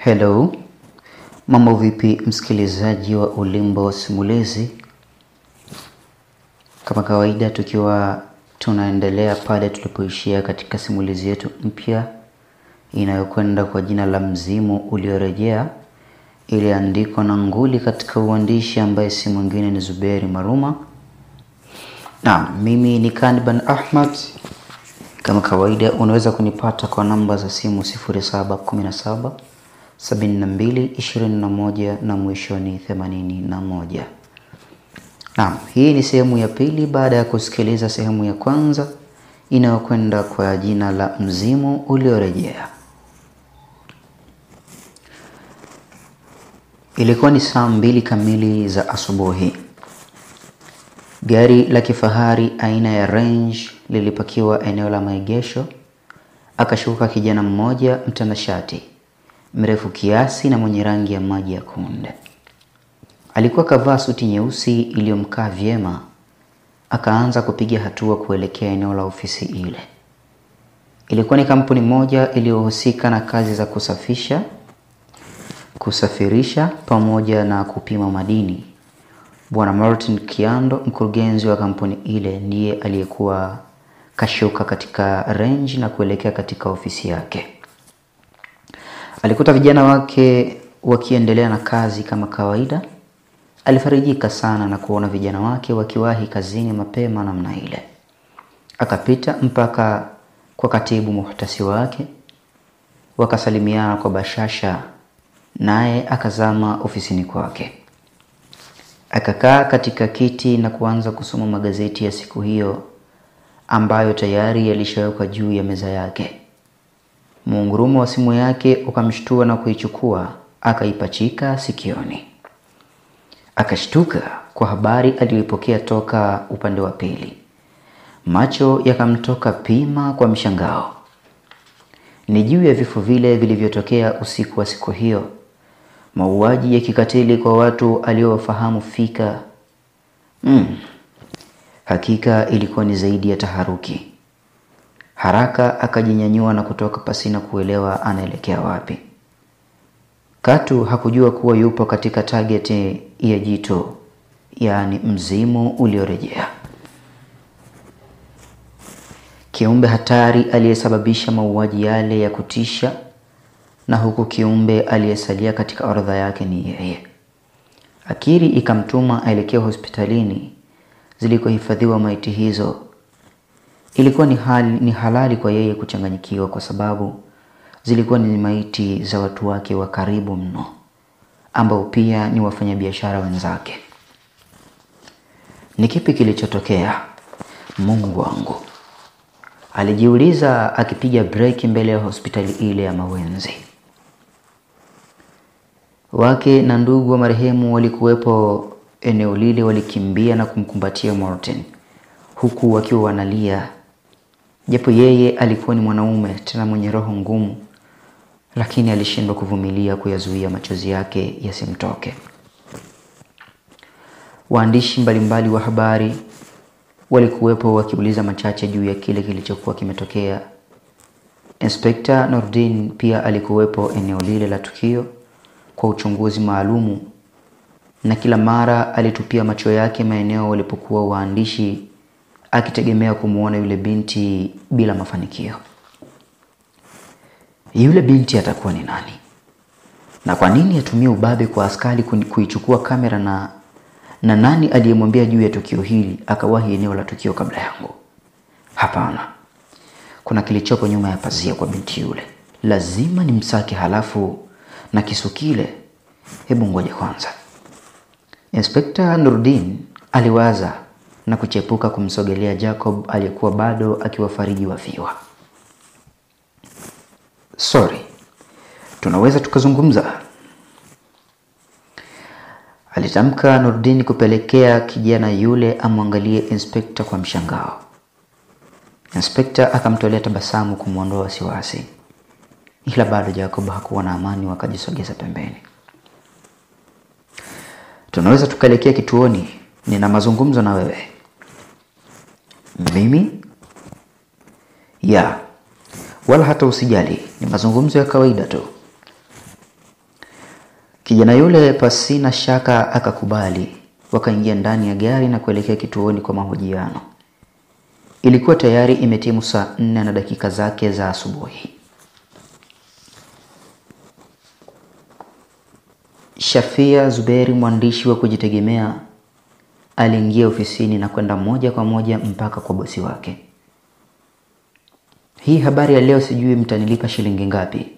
Hello, mambo vipi msikilizaji wa Ulimbo Simulizi? Kama kawaida tukiwa tunaendelea pale tulipoishia katika simulizi yetu mpya inayokwenda kwa jina la Mzimu Uliorejea, iliandikwa na nguli katika uandishi ambaye si mwingine ni Zuberi Maruma. Na mimi ni Kanban Ahmad. Kama kawaida unaweza kunipata kwa namba za simu 0717 7221 na mwisho ni 81. Naam, hii ni sehemu ya pili baada ya kusikiliza sehemu ya kwanza inayokwenda kwa jina la Mzimu Uliorejea. Ilikuwa ni saa 2 kamili za asubuhi. Gari la kifahari aina ya Range lilipakiwa eneo la maegesho. Akashuka kijana mmoja mtanashati, mrefu kiasi na mwenye rangi ya maji ya kunde. Alikuwa kavaa suti nyeusi iliyomkaa vyema. Akaanza kupiga hatua kuelekea eneo la ofisi ile. Ilikuwa ni kampuni moja iliyohusika na kazi za kusafisha, kusafirisha pamoja na kupima madini. Bwana Martin Kiando, mkurugenzi wa kampuni ile, ndiye aliyekuwa kashuka katika Range na kuelekea katika ofisi yake. Alikuta vijana wake wakiendelea na kazi kama kawaida. Alifarijika sana na kuona vijana wake wakiwahi kazini mapema namna ile. Akapita mpaka kwa katibu muhtasi wake. Wakasalimiana kwa bashasha, naye akazama ofisini kwake. Akakaa katika kiti na kuanza kusoma magazeti ya siku hiyo ambayo tayari yalishawekwa juu ya meza yake. Muungurumo wa simu yake ukamshtua na kuichukua, akaipachika sikioni. Akashtuka kwa habari aliyopokea toka upande wa pili. Macho yakamtoka pima kwa mshangao. Ni juu ya vifo vile vilivyotokea usiku wa siku hiyo. Mauaji ya kikatili kwa watu aliowafahamu fika. Hakika ilikuwa ni zaidi ya taharuki. Haraka akajinyanyua na kutoka pasina kuelewa anaelekea wapi. Katu hakujua kuwa yupo katika target ya jito, yaani Mzimu Uliorejea. Kiumbe hatari aliyesababisha mauaji yale ya kutisha, na huku kiumbe aliyesalia katika orodha yake ni yeye. Akili ikamtuma aelekea hospitalini zilikohifadhiwa maiti hizo. Ilikuwa ni halali kwa yeye kuchanganyikiwa kwa sababu zilikuwa ni maiti za watu wake wa karibu mno, ambao pia ni wafanyabiashara wenzake. Ni kipi kilichotokea? Mungu wangu, alijiuliza akipiga breki mbele ya hospitali ile ya Mawenzi. Wake na ndugu wa marehemu walikuwepo eneo lile. Walikimbia na kumkumbatia Martin huku wakiwa wanalia. Japo yeye alikuwa ni mwanaume tena mwenye roho ngumu, lakini alishindwa kuvumilia kuyazuia machozi yake yasimtoke. Waandishi mbalimbali wa habari walikuwepo wakiuliza machache juu ya kile kilichokuwa kimetokea. Inspector Nordin pia alikuwepo eneo lile la tukio kwa uchunguzi maalumu, na kila mara alitupia macho yake maeneo walipokuwa waandishi, akitegemea kumuona yule binti bila mafanikio. Yule binti atakuwa ni nani? Na kwa nini atumie ubabe kwa askari kuichukua kamera, na nani aliyemwambia juu ya tukio hili akawahi eneo la tukio kabla yangu? Hapana. Kuna kilichopo nyuma ya pazia kwa binti yule. Lazima nimsake, halafu na kisu kile. Hebu ngoja kwanza. Inspector Nurdin aliwaza na kuchepuka kumsogelea Jacob aliyekuwa bado akiwafariji wafiwa. Sorry, tunaweza tukazungumza? Alitamka Nurdin kupelekea kijana yule amwangalie inspector kwa mshangao. Inspector akamtolea tabasamu kumuondoa wasiwasi. Ila bado Jacob hakuwa na amani, wakajisogeza pembeni. Tunaweza tukaelekea kituoni, nina mazungumzo na wewe. Mimi? Ya, wala hata usijali, ni mazungumzo ya kawaida tu. Kijana yule pasina shaka akakubali. Wakaingia ndani ya gari na kuelekea kituoni kwa mahojiano. Ilikuwa tayari imetimu saa 4 na dakika zake za asubuhi. Shafia Zuberi, mwandishi wa kujitegemea, aliingia ofisini na kwenda moja kwa moja mpaka kwa bosi wake. Hii habari ya leo sijui mtanilipa shilingi ngapi,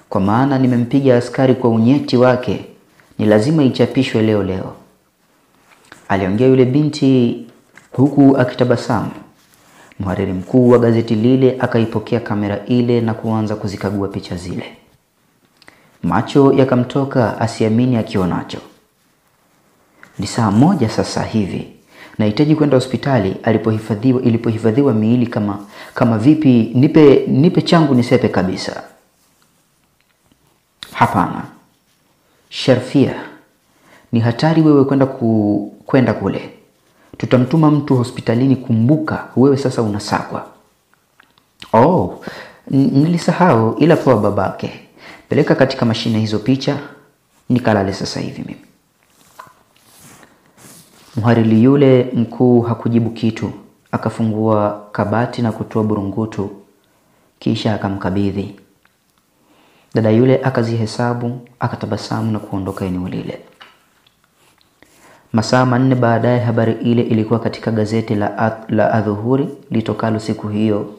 kwa maana nimempiga askari kwa unyeti wake, ni lazima ichapishwe leo. Aliongea yule binti huku akitabasamu. Mhariri mkuu wa gazeti lile akaipokea kamera ile na kuanza kuzikagua picha zile. Macho yakamtoka asiamini akionacho. Ni saa 1 sasa hivi. Nahitaji kwenda hospitali ilipohifadhiwa miili kama vipi, nipe changu nisepe kabisa. Hapana. Sharfia, ni hatari wewe kwenda kule. Tutamtuma mtu hospitalini, kumbuka wewe sasa unasakwa. Oh, nilisahau, ila poa babake. Peleka katika mashine hizo picha, nikalale sasa hivi mimi. Mhariri yule mkuu hakujibu kitu, akafungua kabati na kutoa burungutu, kisha akamkabidhi. Dada yule akazihesabu, akatabasamu na kuondoka eneo lile. Masaa 4 baadaye habari ile ilikuwa katika gazeti la Adhuhuri litokalo siku hiyo.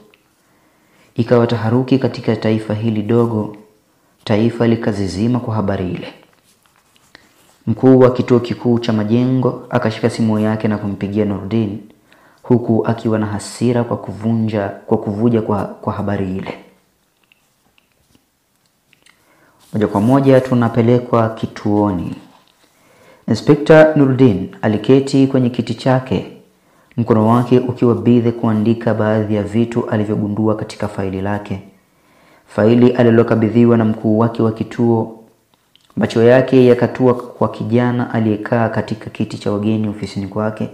Ikawa taharuki katika taifa hili dogo. Taifa likazizima kwa habari ile. Mkuu wa kituo kikuu cha majengo akashika simu yake na kumpigia Nurdin, huku akiwa na hasira kwa kuvuja kwa habari ile. Moja kwa moja tunapelekwa kituoni. Inspekta Nurdin aliketi kwenye kiti chake, mkono wake ukiwa busy kuandika baadhi ya vitu alivyogundua katika faili lake. Faili alilokabidhiwa na mkuu wake wa kituo. Macho yake yakatua kwa kijana aliyekaa katika kiti cha wageni ofisini kwake.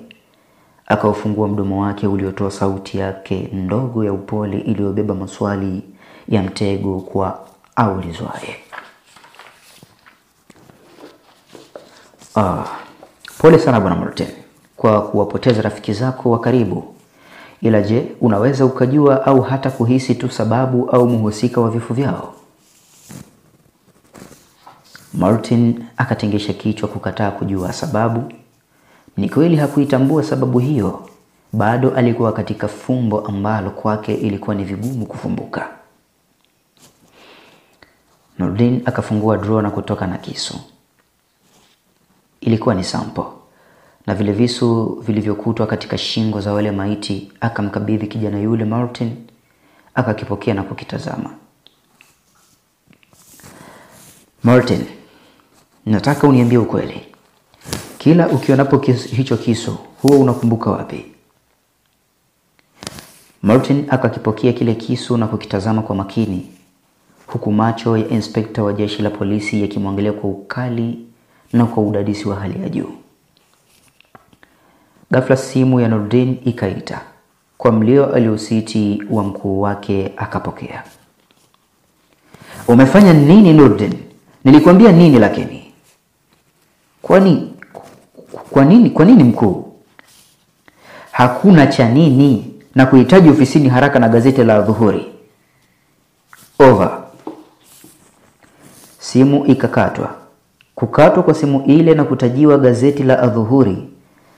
Akaufungua mdomo wake uliotoa sauti yake ndogo ya upole iliyobeba maswali ya mtego kwa aulizwaye. Pole sana Bwana Martin kwa kuwapoteza rafiki zako wa karibu. Ila je, unaweza ukajua au hata kuhisi tu sababu au mhusika wa vifo vyao? Martin akatengesha kichwa kukataa kujua sababu. Ni kweli hakuitambua sababu hiyo. Bado alikuwa katika fumbo ambalo kwake ilikuwa ni vigumu kufumbuka. Nurdin akafungua drawer na kutoka na kisu. Ilikuwa ni sample, na vile visu vilivyokutwa katika shingo za wale maiti. Akamkabidhi kijana yule Martin, akakipokea na kukitazama. Martin, nataka uniambie ukweli. Kila ukionapo hicho kisu, huwa unakumbuka wapi? Martin akakipokea kile kisu na kukitazama kwa makini, huku macho ya inspekta wa jeshi la polisi yakimwangalia kwa ukali na kwa udadisi wa hali ya juu. Ghafla simu ya Nurdin ikaita. Kwa mlio aliositi wa mkuu wake akapokea. Umefanya nini Nurdin? Nilikwambia nini lakini? Kwa nini mkuu? Hakuna cha nini, na kuhitaji ofisini haraka na gazeti la Adhuhuri. Over. Simu ikakatwa. Kukatwa kwa simu ile na kutajiwa gazeti la Adhuhuri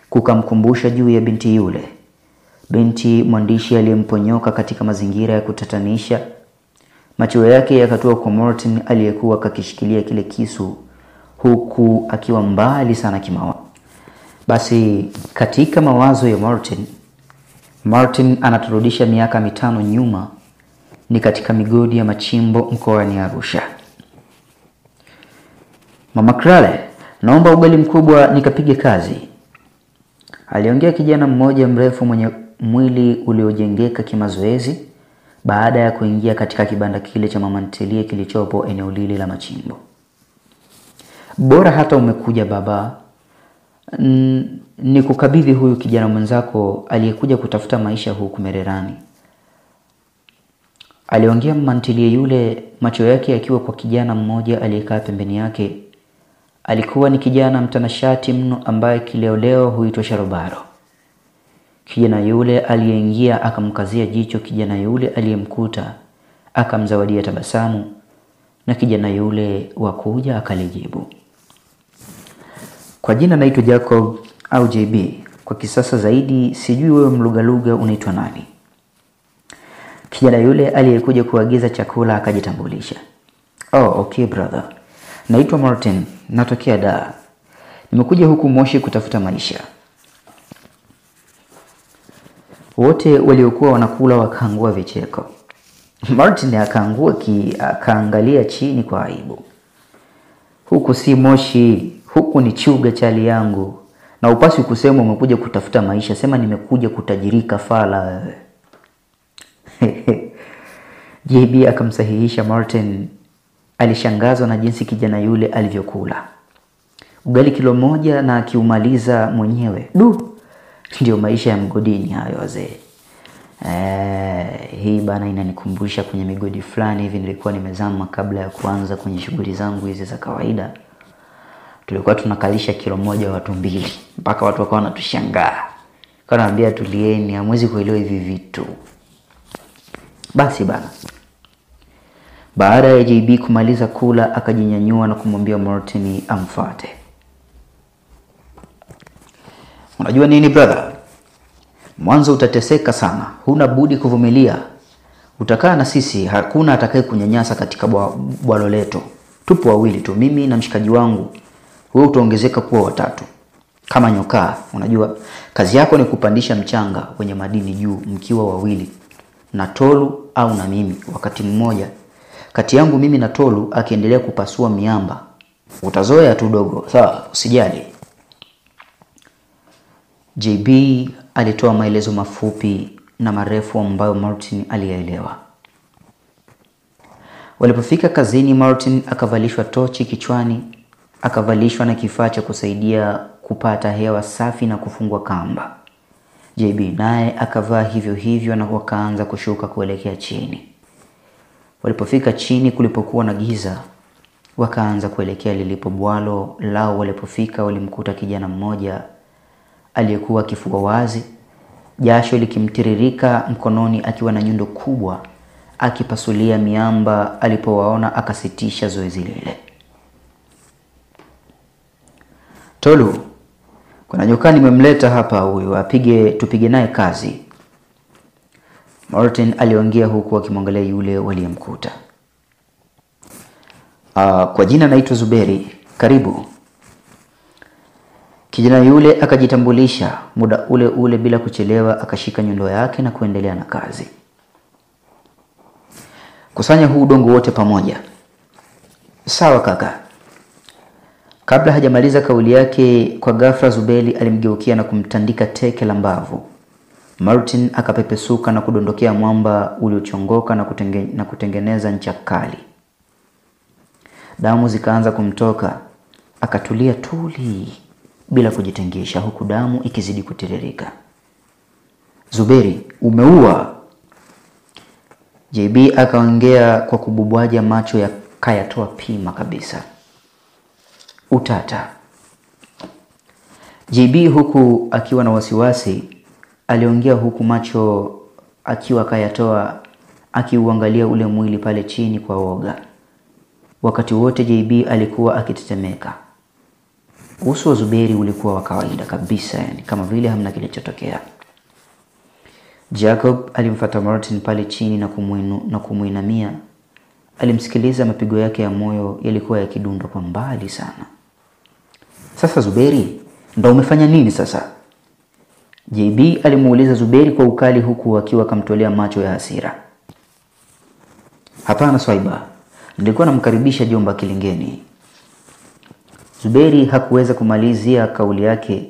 kukamkumbusha juu ya binti yule. Binti mwandishi aliyemponyoka katika mazingira ya kutatanisha. Macho yake yakatua kwa Martin aliyekuwa kakishikilia kile kisu, huku akiwa mbali sana kimawazo. Basi katika mawazo ya Martin anaturudisha miaka 5 nyuma, ni katika migodi ya machimbo mkoani Arusha. Mama Krale, naomba ugali mkubwa nikapige kazi. Aliongea kijana mmoja mrefu mwenye mwili uliojengeka kimazoezi baada ya kuingia katika kibanda kile cha mama ntilie kilichopo eneo lile la machimbo. Bora hata umekuja baba. Ni kukabidhi huyu kijana mwenzako aliyekuja kutafuta maisha huku Mererani. Aliongea mama ntilie yule, macho yake yakiwa kwa kijana mmoja aliyekaa pembeni yake, alikuwa ni kijana mtanashati mno ambaye kileoleo huitwa Sharobaro. Kijana yule aliyeingia akamkazia jicho kijana yule aliyemkuta, akamzawadia tabasamu, na kijana yule wakuja akalijibu. Kwa jina naitwa Jacob au JB. Kwa kisasa zaidi sijui wewe mlugaluga unaitwa nani? Kijana yule aliyekuja kuagiza chakula akajitambulisha. Okay brother. Naitwa Martin, natokea Dar. Nimekuja huku Moshi kutafuta maisha. Wote waliokuwa wanakula wakaangua vicheko. Martin akaangalia chini kwa aibu. Huku si Moshi, huku ni Chuga chali yangu. Na upasi kusema umekuja kutafuta maisha, sema nimekuja kutajirika fala. JB akamsahihisha Martin. Alishangazwa na jinsi kijana yule alivyokula. Ugali kilo moja na akiumaliza mwenyewe. Ndio maisha ya mgodini hayo wazee. Hii bana inanikumbusha kwenye migodi fulani hivi nilikuwa nimezama kabla ya kuanza kwenye shughuli zangu hizi za kawaida. Tulikuwa tunakalisha kilo moja watu 2 mpaka watu wakawa wanatushangaa. Kanaambia tulieni, hamwezi kuelewa hivi vitu. Basi bana. Baada ya JB kumaliza kula akajinyanyua na kumwambia Martin amfuate. Unajua nini brother? Mwanzo utateseka sana, huna budi kuvumilia. Utakaa na sisi, hakuna atakaye kunyanyasa katika bwalo letu. Tupo wawili tu, mimi na mshikaji wangu. Wewe utaongezeka kuwa 3. Kama nyoka, unajua kazi yako ni kupandisha mchanga wenye madini juu mkiwa wawili. Na Tolu au na mimi wakati mmoja. Kati yangu mimi na Tolu akiendelea kupasua miamba. Utazoea tu dogo, sawa, usijali. JB alitoa maelezo mafupi na marefu ambayo Martin aliyaelewa. Walipofika kazini, Martin akavalishwa tochi kichwani, akavalishwa na kifaa cha kusaidia kupata hewa safi na kufungwa kamba. JB naye akavaa hivyo hivyo na wakaanza kushuka kuelekea chini. Walipofika chini kulipokuwa na giza, wakaanza kuelekea lilipo bwalo lao. Walipofika walimkuta kijana mmoja aliyekuwa kifua wazi, jasho likimtiririka mkononi akiwa na nyundo kubwa akipasulia miamba. Alipowaona akasitisha zoezi lile. Tolu, kuna nyoka nimemleta hapa, huyu tupige naye kazi. Martin aliongea huku akimwangalia yule waliyemkuta. Kwa jina naitwa Zuberi, karibu. Kijana yule akajitambulisha. Muda ule ule bila kuchelewa akashika nyundo yake na kuendelea na kazi. Kusanya huu udongo wote pamoja. Sawa kaka. Kabla hajamaliza kauli yake, kwa ghafla Zuberi alimgeukia na kumtandika teke la mbavu. Martin akapepesuka na kudondokea mwamba uliochongoka na kutengeneza ncha kali. Damu zikaanza kumtoka. Akatulia tuli bila kujitengesha, huku damu ikizidi kutiririka. Zuberi, umeua. JB akaongea kwa kububwaja, macho yakayatoa pima kabisa. Utata. JB huku akiwa na wasiwasi aliongea huku macho akiwa kayatoa, akiuangalia ule mwili pale chini kwa woga. Wakati wote JB alikuwa akitetemeka. Uso wa Zuberi ulikuwa wa kawaida kabisa, yani kama vile hamna kilichotokea. Jacob alimfuata Martin pale chini na kumuinamia. Alimsikiliza, mapigo yake ya moyo yalikuwa yakidunda kwa mbali sana. Sasa Zuberi, ndo umefanya nini sasa? JB alimuuliza Zuberi kwa ukali huku akiwa kamtolea macho ya hasira. Hapana Swaiba, nilikuwa namkaribisha jomba kilingeni. Zuberi hakuweza kumalizia kauli yake.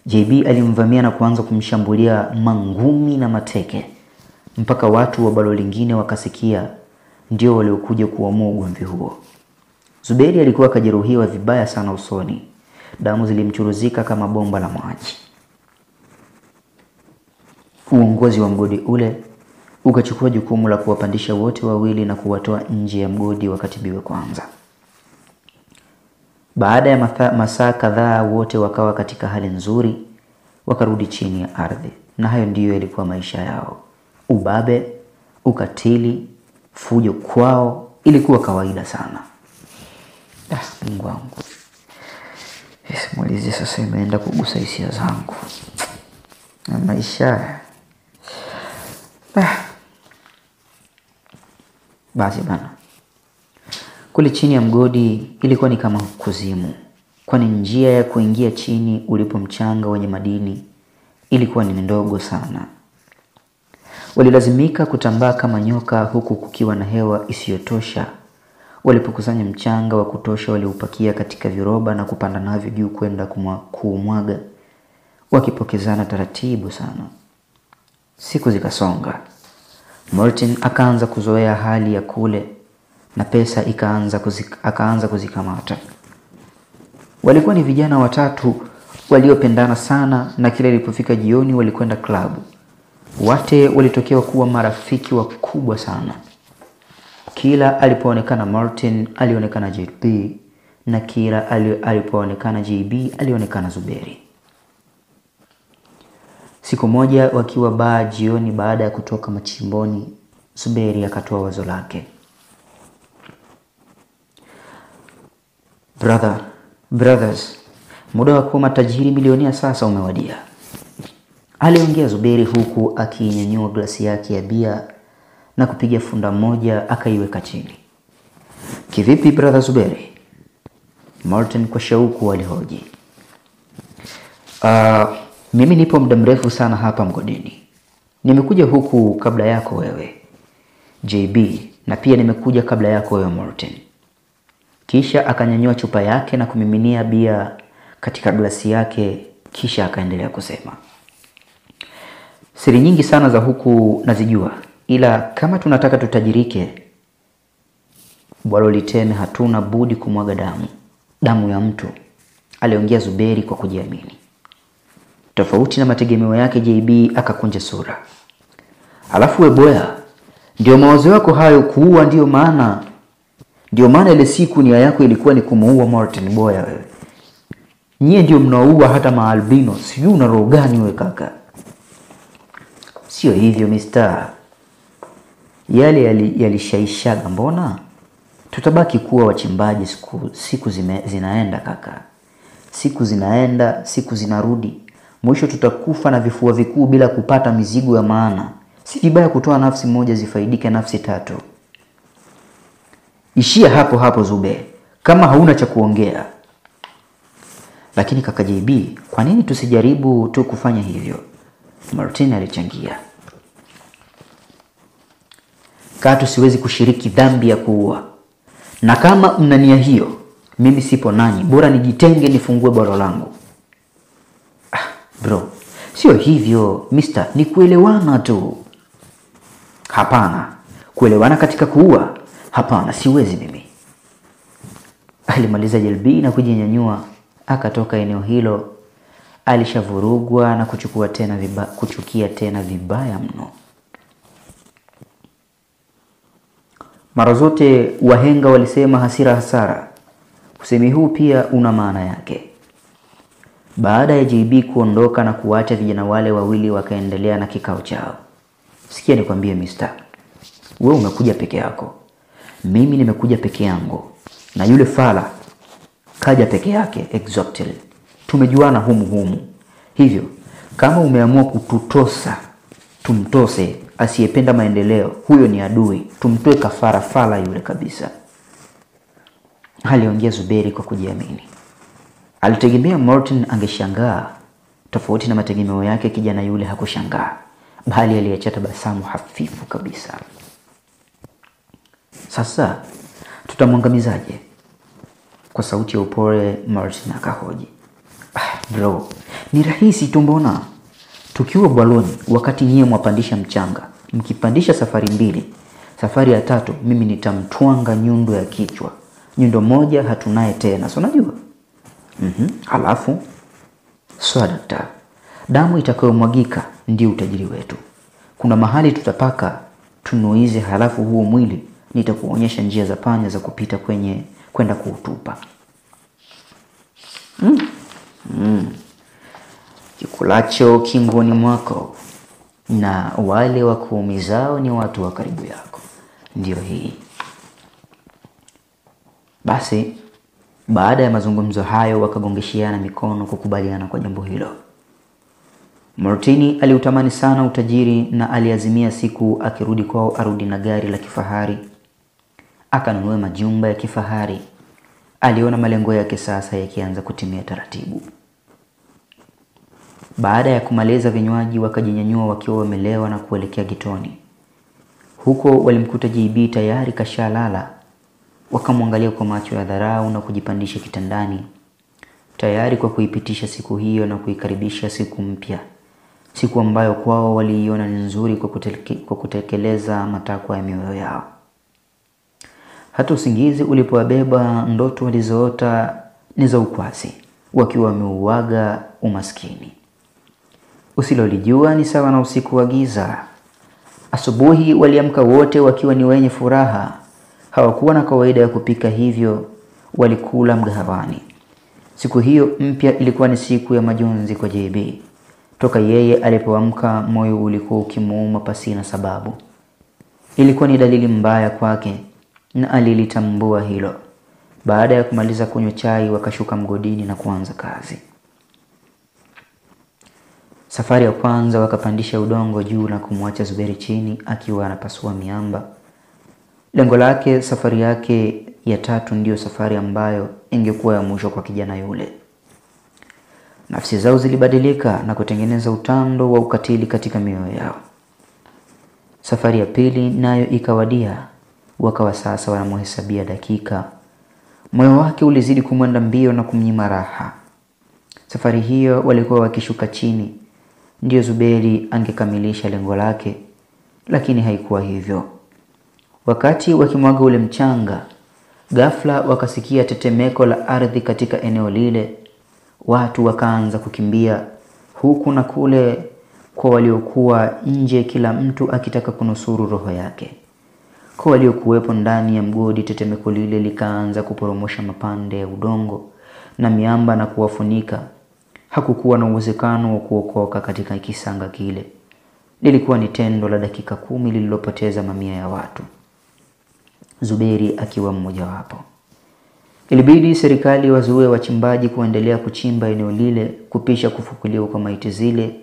JB alimvamia na kuanza kumshambulia mangumi na mateke mpaka watu wa balo lingine wakasikia, ndio waliokuja kuamua ugomvi huo. Zuberi alikuwa kajeruhiwa vibaya sana usoni. Damu zilimchuruzika kama bomba la maji. Uongozi wa mgodi ule ukachukua jukumu la kuwapandisha wote wawili na kuwatoa nje ya mgodi wakatibiwe kwanza. Baada ya masaa kadhaa wote wakawa katika hali nzuri, wakarudi chini ya ardhi. Na hayo ndiyo yalikuwa maisha yao. Ubabe, ukatili, fujo kwao ilikuwa kawaida sana. Mungu wangu. Simulizi sasa imeenda kugusa hisia zangu. Na maisha. Basi bana. Kule chini ya mgodi ilikuwa ni kama kuzimu. Kwani njia ya kuingia chini ulipo mchanga wenye madini ilikuwa ni ndogo sana. Walilazimika kutambaa kama nyoka huku kukiwa na hewa isiyotosha. Walipokusanya mchanga wa kutosha waliupakia katika viroba na kupanda navyo juu kwenda kuumwaga, wakipokezana taratibu sana. Siku zikasonga. Martin akaanza kuzoea hali ya kule na pesa akaanza kuzikamata. Walikuwa ni vijana watatu waliopendana sana, na kila ilipofika jioni walikwenda klabu. Wote walitokea kuwa marafiki wakubwa sana. Kila alipoonekana Martin alionekana JB, na kila alipoonekana JB alionekana Zuberi. Siku moja wakiwa baa jioni baada ya kutoka machimboni, Zuberi akatoa wazo lake. Brothers, muda wa kuwa matajiri milionia sasa umewadia. Aliongea Zuberi huku akinyanyua glasi yake ya bia na kupiga funda moja akaiweka chini. Kivipi brother Zuberi? Martin kwa shauku alihoji. Mimi nipo muda mrefu sana hapa mgodini. Nimekuja huku kabla yako wewe JB, na pia nimekuja kabla yako wewe Martin. Kisha akanyanyua chupa yake na kumiminia bia katika glasi yake, kisha akaendelea kusema. Siri nyingi sana za huku nazijua, ila kama tunataka tutajirike, bwalo liteme, hatuna budi kumwaga damu ya mtu, aliongea Zuberi kwa kujiamini. Tofauti na mategemeo yake, JB akakunja sura. Alafu we boya, ndio mawazo yako hayo kuua? Ndio maana ile siku nia yako ilikuwa ni kumuua Martin? Boya wewe, nyie ndio mnaua hata maalbino. Sijui una roho gani wewe kaka. Sio hivyo mister. Yale yalishaishaga, mbona tutabaki kuwa wachimbaji? Siku zinaenda kaka. Siku zinaenda, siku zinarudi. Mwisho tutakufa na vifua vikuu bila kupata mizigo ya maana. Si vibaya kutoa nafsi moja zifaidike nafsi tatu. Ishia hapo hapo Zube, kama hauna cha kuongea. Lakini kaka JB, kwa nini tusijaribu tu kufanya hivyo? Martin alichangia. Katu siwezi kushiriki dhambi ya kuua. Na kama mna nia hiyo, mimi sipo nanyi. Bora nijitenge nifungue bwalo langu. Bro, sio hivyo mister, ni kuelewana tu. Hapana, kuelewana katika kuua? Hapana, siwezi mimi. Alimaliza JB na kujinyanyua, akatoka eneo hilo. Alishavurugwa na kuchukia tena vibaya mno. Mara zote wahenga walisema hasira hasara. Usemi huu pia una maana yake. Baada ya JB kuondoka na kuacha vijana wale wawili wakaendelea na kikao chao. Sikia nikwambie mister, wewe umekuja peke yako, mimi nimekuja peke yangu, na yule fala kaja peke yake. Exactly. Tumejuana humu. Hivyo kama umeamua kututosa, tumtose. Asiyependa maendeleo, huyo ni adui. Tumtoe kafara fala yule kabisa. Aliongea Zuberi kwa kujiamini. Alitegemea Martin angeshangaa. Tofauti na mategemeo yake, kijana yule hakushangaa, bali aliacha tabasamu hafifu kabisa. Sasa tutamwangamizaje? Kwa sauti ya upole Martin akahoji. Bro, ni rahisi tu mbona. Tukiwa bwaloni wakati nyie mwapandisha mchanga, mkipandisha safari 2, safari ya 3 mimi nitamtwanga nyundo ya kichwa. Nyundo moja hatunaye tena, so unajua? Halafu dakta, damu itakayomwagika ndio utajiri wetu. Kuna mahali tutapaka tunuize, halafu huo mwili nitakuonyesha njia za panya za kupita kwenda kuutupa. Kikulacho kingoni mwako na wale wa kuumizao ni watu wa karibu yako. Ndio hii. Basi baada ya mazungumzo hayo wakagongeshiana mikono kukubaliana kwa jambo hilo. Martini aliutamani sana utajiri na aliazimia siku akirudi kwao arudi na gari la kifahari. Akanunua majumba ya kifahari. Aliona malengo yake sasa yakianza kutimia taratibu. Baada ya kumaliza vinywaji wakajinyanyua wakiwa wamelewa na kuelekea gitoni. Huko walimkuta JB tayari kashalala. Wakamwangalia kwa macho ya dharau na kujipandisha kitandani, tayari kwa kuipitisha siku hiyo na kuikaribisha siku mpya, siku ambayo kwao waliiona ni nzuri kwa kutekeleza matakwa ya mioyo yao. Hata usingizi ulipowabeba, ndoto walizoota ni za ukwasi, wakiwa wameuaga umaskini. Usilolijua ni sawa na usiku wa giza. Asubuhi waliamka wote wakiwa ni wenye furaha. Hawakuwa na kawaida ya kupika, hivyo walikula mgahawani. Siku hiyo mpya ilikuwa ni siku ya majonzi kwa JB. Toka yeye alipoamka moyo ulikuwa ukimuuma pasina sababu. Ilikuwa ni dalili mbaya kwake na alilitambua hilo. Baada ya kumaliza kunywa chai wakashuka mgodini na kuanza kazi. Safari ya kwanza wakapandisha udongo juu na kumwacha Zuberi chini akiwa anapasua miamba. Lengo lake safari yake ya 3 ndiyo safari ambayo ingekuwa ya mwisho kwa kijana yule. Nafsi zao zilibadilika na kutengeneza utando wa ukatili katika mioyo yao. Safari ya pili nayo ikawadia, wakawa sasa wanamhesabia dakika. Moyo wake ulizidi kumwenda mbio na kumnyima raha. Safari hiyo walikuwa wakishuka chini, ndio Zuberi angekamilisha lengo lake, lakini haikuwa hivyo. Wakati wakimwaga ule mchanga, ghafla wakasikia tetemeko la ardhi katika eneo lile. Watu wakaanza kukimbia huku na kule kwa waliokuwa nje, kila mtu akitaka kunusuru roho yake. Kwa waliokuwepo ndani ya mgodi, tetemeko lile likaanza kuporomosha mapande ya udongo na miamba na kuwafunika. Hakukuwa na uwezekano wa kuokoka katika kisanga kile. Lilikuwa ni tendo la dakika 10 lililopoteza mamia ya watu, Zuberi akiwa mmoja wapo. Ilibidi serikali wazuie wachimbaji kuendelea kuchimba eneo lile kupisha kufukuliwa kwa maiti zile.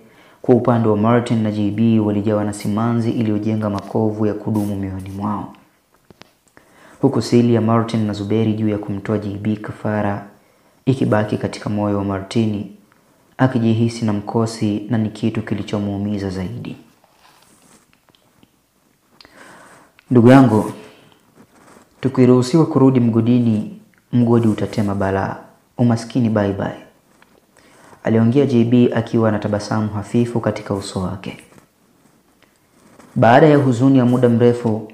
Kwa upande wa Martin na JB walijawa na simanzi iliyojenga makovu ya kudumu mioyoni mwao. Huku siri ya Martin na Zuberi juu ya kumtoa JB kafara ikibaki katika moyo wa Martini, akijihisi na mkosi na ni kitu kilichomuumiza zaidi. Ndugu yangu, tukiruhusiwa kurudi mgodini, mgodi utatema balaa. Umaskini bye bye. Aliongea JB akiwa na tabasamu hafifu katika uso wake. Baada ya huzuni ya muda mrefu,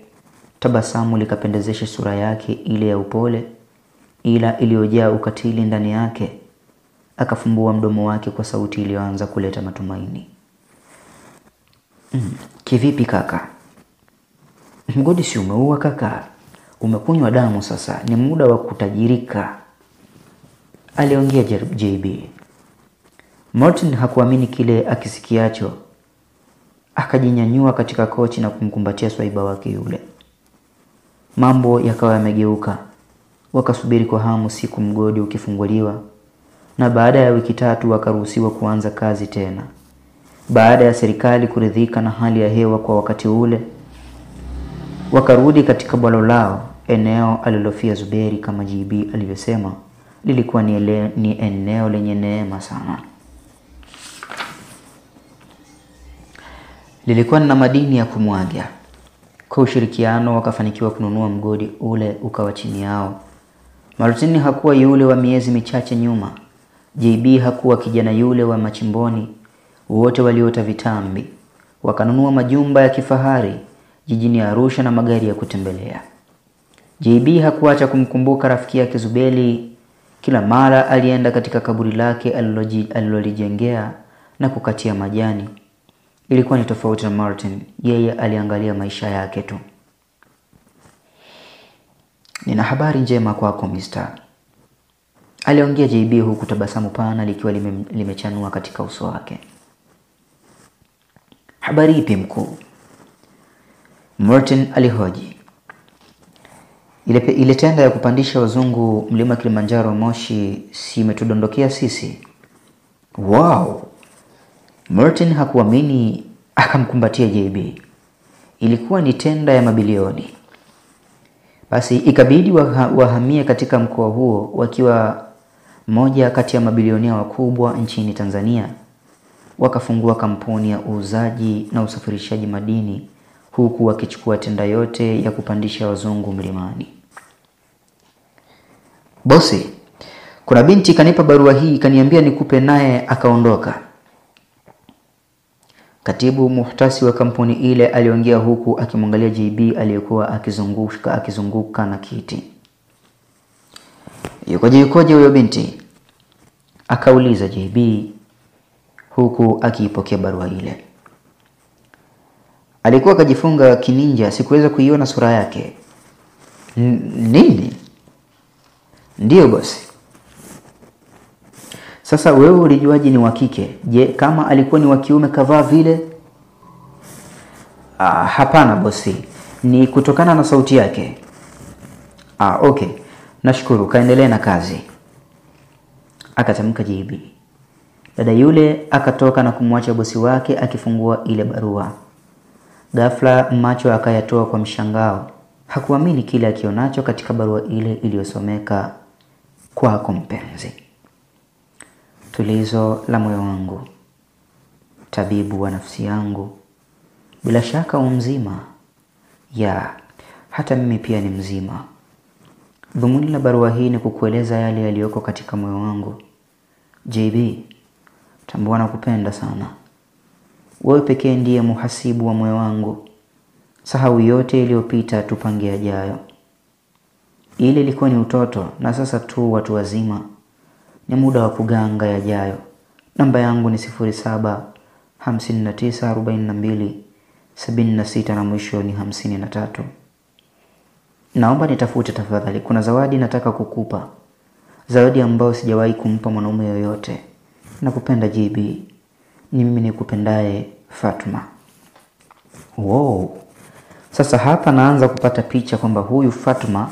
tabasamu likapendezesha sura yake ile ya upole ila iliyojaa ukatili ndani yake. Akafumbua mdomo wake kwa sauti iliyoanza kuleta matumaini. Kivipi kaka? Mgodi si umeua kaka? Umekunywa damu sasa, ni muda wa kutajirika, aliongea JB. Martin hakuamini kile akisikiacho. Akajinyanyua katika kochi na kumkumbatia swaiba wake yule. Mambo yakawa yamegeuka. Wakasubiri kwa hamu siku mgodi ukifunguliwa, na baada ya wiki 3 wakaruhusiwa kuanza kazi tena. Baada ya serikali kuridhika na hali ya hewa kwa wakati ule, wakarudi katika bwalo lao. Eneo alilofia Zuberi, kama JB alivyosema, lilikuwa ni eneo lenye neema sana. Lilikuwa na madini ya kumwaga. Kwa ushirikiano wakafanikiwa kununua mgodi ule ukawa chini yao. Martin hakuwa yule wa miezi michache nyuma. JB hakuwa kijana yule wa machimboni. Wote waliota vitambi. Wakanunua majumba ya kifahari jijini Arusha na magari ya kutembelea. JB hakuacha kumkumbuka rafiki yake Zuberi. Kila mara alienda katika kaburi lake alilolijengea na kukatia majani. Ilikuwa ni tofauti na Martin. Yeye aliangalia maisha yake tu. Nina habari njema kwako, Mr. aliongea JB huku tabasamu pana likiwa limechanua katika uso wake. Habari ipi mkuu? Martin alihoji. Ile tenda ya kupandisha wazungu mlima Kilimanjaro Moshi si imetudondokea sisi? Wow! Martin hakuamini, akamkumbatia JB. Ilikuwa ni tenda ya mabilioni. Basi ikabidi wahamie katika mkoa huo wakiwa moja kati ya mabilionia wakubwa nchini Tanzania. Wakafungua kampuni ya uuzaji na usafirishaji madini huku wakichukua tenda yote ya kupandisha wazungu mlimani. Bosi, kuna binti kanipa barua hii, kaniambia nikupe, naye akaondoka. Katibu muhtasi wa kampuni ile aliongea huku akimwangalia JB aliyekuwa akizunguka na kiti. Yukoje huyo binti? Akauliza JB huku akiipokea barua ile. Alikuwa kajifunga kininja, sikuweza kuiona sura yake. Nini? Ndiyo bosi. Sasa wewe ulijuaje ni wa kike? Je, kama alikuwa ni wa kiume kavaa vile? Hapana bosi, ni kutokana na sauti yake. Okay. Nashukuru, kaendelee na kazi. Akatamka JB. Dada yule akatoka na kumwacha bosi wake akifungua ile barua. Ghafla macho akayatoa kwa mshangao. Hakuamini kile akionacho katika barua ile iliyosomeka, kwako mpenzi. Tulizo la moyo wangu, tabibu wa nafsi yangu, bila shaka mzima. Ya, hata mimi pia ni mzima. Dhumuni la barua hii ni kukueleza yale yaliyoko katika moyo wangu. JB, tambua nakupenda sana. Wewe pekee ndiye muhasibu wa moyo wangu. Sahau yote iliyopita, tupange yajayo. Ile ilikuwa ni utoto na sasa tu watu wazima. Ni muda wa kuganga yajayo. Namba yangu ni 07594276 na mwisho ni 53. Naomba nitafute tafadhali. Kuna zawadi nataka kukupa. Zawadi ambayo sijawahi kumpa mwanaume yoyote. Nakupenda JB. Ni mimi nikupendaye, Fatma. Wow. Sasa hapa naanza kupata picha kwamba huyu Fatma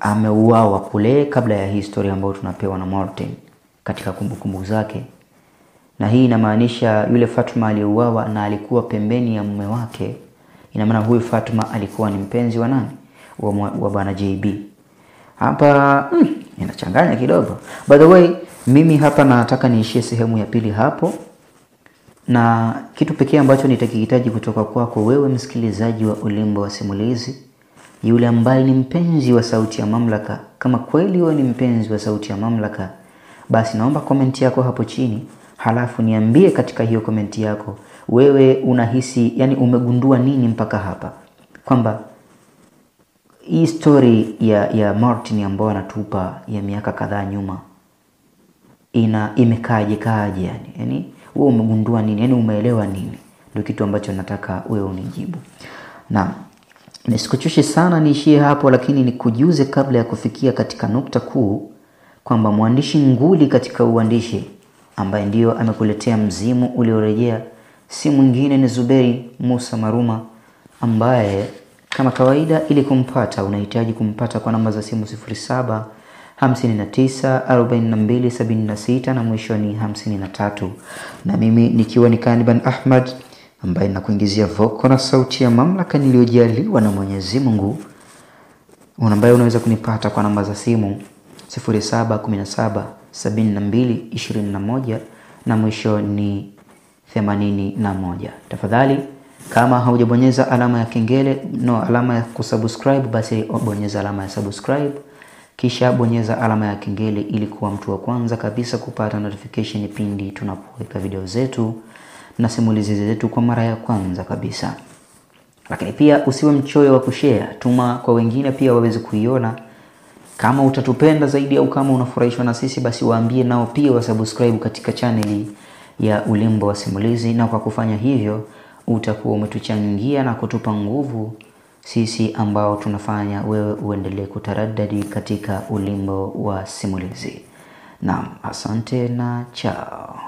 ameuawa kule kabla ya historia ambayo tunapewa na Martin katika kumbukumbu zake. Na hii inamaanisha yule Fatma aliyeuawa na alikuwa pembeni ya mume wake. Ina maana huyu Fatma alikuwa ni mpenzi wa nani? Wa bwana JB. Hapa inachanganya kidogo. By the way, mimi hapa nataka niishie sehemu ya pili hapo. Na kitu pekee ambacho nitakihitaji kutoka kwako wewe msikilizaji wa Ulimbo wa Simulizi, yule ambaye ni mpenzi wa Sauti ya Mamlaka, kama kweli wewe ni mpenzi wa Sauti ya Mamlaka, basi naomba komenti yako hapo chini. Halafu niambie katika hiyo komenti yako wewe unahisi, yani umegundua nini mpaka hapa, kwamba hii story ya Martin ambayo anatupa ya miaka kadhaa nyuma imekaaje yani wewe umegundua nini, yani umeelewa nini? Ndio kitu ambacho nataka wewe unijibu. Na nisikuchoshe sana niishie hapo, lakini nikujuze kabla ya kufikia katika nukta kuu kwamba mwandishi nguli katika uandishi ambaye ndio amekuletea Mzimu Uliorejea si mwingine ni Zuberi Musa Maruma, ambaye kama kawaida ili kumpata unahitaji kumpata kwa namba za simu 07594276 na mwisho ni 53. Na mimi nikiwa ni Kaniban Ahmad ambaye nakuingizia voko na Sauti ya Mamlaka niliyojaliwa na Mwenyezi Mungu, ambaye unaweza kunipata kwa namba za simu 07177221 na mwisho ni 81. Tafadhali kama haujabonyeza alama ya kengele, alama ya kusubscribe, basi bonyeza alama ya subscribe, kisha bonyeza alama ya kengele ili kuwa mtu wa kwanza kabisa kupata notification pindi tunapoweka video zetu na simulizi zetu kwa mara ya kwanza kabisa. Lakini pia usiwe mchoyo wa kushare, tuma kwa wengine pia waweze kuiona. Kama utatupenda zaidi au kama unafurahishwa na sisi, basi waambie nao pia wasubscribe katika chaneli ya Ulimbo wa Simulizi, na kwa kufanya hivyo utakuwa umetuchangia na kutupa nguvu sisi ambao tunafanya wewe uendelee kutaradadi katika ulimbo wa simulizi. Naam, asante na chao.